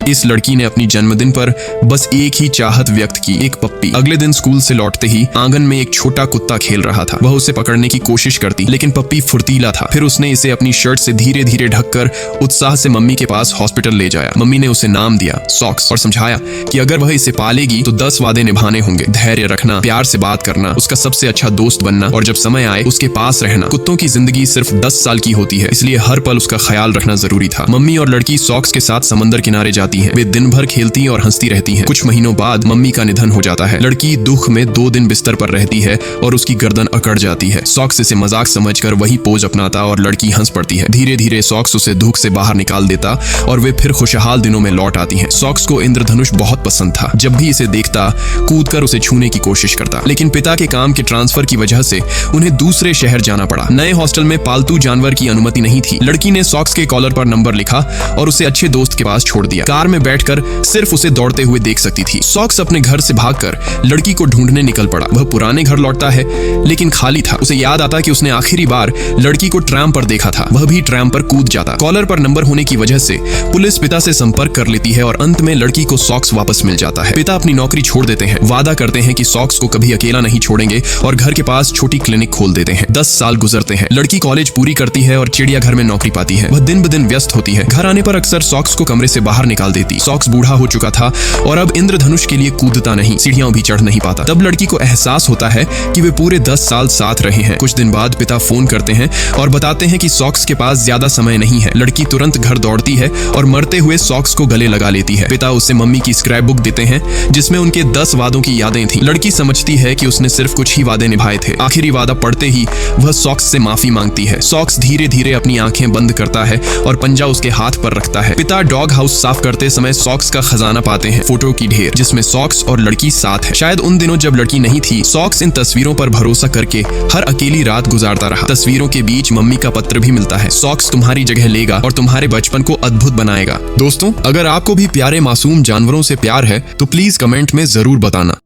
इस लड़की ने अपनी जन्मदिन पर बस एक ही चाहत व्यक्त की, एक पप्पी। अगले दिन स्कूल से लौटते ही आंगन में एक छोटा कुत्ता खेल रहा था। वह उसे पकड़ने की कोशिश करती, लेकिन पप्पी फुर्तीला था। फिर उसने इसे अपनी शर्ट से धीरे धीरे ढककर उत्साह से मम्मी के पास हॉस्पिटल ले जाया। मम्मी ने उसे नाम दिया सॉक्स और समझाया कि अगर वह इसे पालेगी तो 10 वादे निभाने होंगे, धैर्य रखना, प्यार से बात करना, उसका सबसे अच्छा दोस्त बनना और जब समय आए उसके पास रहना। कुत्तों की जिंदगी सिर्फ 10 साल की होती है, इसलिए हर पल उसका ख्याल रखना जरूरी था। मम्मी और लड़की सॉक्स के साथ समंदर किनारे जाती हैं। वे दिन भर खेलती और हंसती रहती हैं। कुछ महीनों बाद मम्मी का निधन हो जाता है। लड़की दुख में 2 दिन बिस्तर पर रहती है और उसकी गर्दन अकड़ जाती है। सॉक्स इसे मजाक समझकर वही पोज अपनाता और लड़की हंस पड़ती है। धीरे धीरे सॉक्स उसे दुख से बाहर निकाल देता और वे फिर खुशहाल दिनों में लौट आती हैं। सॉक्स को इंद्रधनुष बहुत पसंद था। जब भी इसे देखता कूदकर उसे छूने की कोशिश करता, लेकिन पिता के काम के ट्रांसफर की वजह से उन्हें दूसरे शहर जाना पड़ा। नए हॉस्टल में पालतू जानवर की अनुमति नहीं थी। लड़की ने सॉक्स के कॉलर पर नंबर लिखा और उसे अच्छे दोस्त के पास छोड़ दिया। कार में बैठकर सिर्फ उसे दौड़ते हुए देख सकती थी। सॉक्स अपने घर से भागकर लड़की को ढूंढने निकल पड़ा। वह पुराने घर लौटता है लेकिन खाली था। उसे याद आता कि उसने आखिरी बार लड़की को ट्रैम पर देखा था। वह भी ट्रैम पर कूद जाता। कॉलर पर नंबर होने की वजह से पुलिस पिता से संपर्क कर लेती है और अंत में लड़की को सॉक्स वापस मिल जाता है। पिता अपनी नौकरी छोड़ देते हैं, वादा करते हैं कि सॉक्स को कभी अकेला नहीं छोड़ेंगे और घर के पास छोटी क्लिनिक खोल देते हैं। 10 साल गुजरते हैं। लड़की कॉलेज पूरी करती है और चिड़ियाघर में नौकरी पाती है। वह दिन ब दिन व्यस्त होती है। घर आने पर अक्सर सॉक्स को कमरे से बाहर निकाल देती। सॉक्स बूढ़ा हो चुका था और अब इंद्रधनुष के लिए कूदता नहीं, सीढ़ियां भी चढ़ नहीं पाता। तब लड़की को एहसास होता है कि वे पूरे 10 साल साथ रहे हैं। कुछ दिन बाद पिता फोन करते हैं और बताते हैं कि सॉक्स के पास ज्यादा समय नहीं है। लड़की तुरंत घर दौड़ती है और मरते हुए सॉक्स को गले लगा लेती है। पिता उसे मम्मी की स्क्रैप बुक देते हैं जिसमें उनके 10 वादों की यादें थीं। लड़की समझती है कि उसने सिर्फ कुछ ही वादे निभाए थे। आखिरी वादा पढ़ते ही वह सॉक्स से माफी मांगती है। सॉक्स धीरे धीरे अपनी आंखें बंद करता है और पंजा उसके हाथ पर रखता है। पिता डॉग हाउस साफ करते समय सॉक्स का खजाना पाते हैं, फोटो की ढेर जिसमें सॉक्स और लड़की साथ है। शायद उन दिनों जब लड़की नहीं थी, सॉक्स इन तस्वीरों पर भरोसा करके हर अकेली रात गुजारता रहा। तस्वीरों के बीच मम्मी का पत्र भी मिलता है। सॉक्स तुम्हारी जगह लेगा और तुम्हारे बचपन को अद्भुत बनाएगा। दोस्तों, अगर आपको भी प्यारे मासूम जानवरों से प्यार है तो प्लीज कमेंट में जरूर बताना।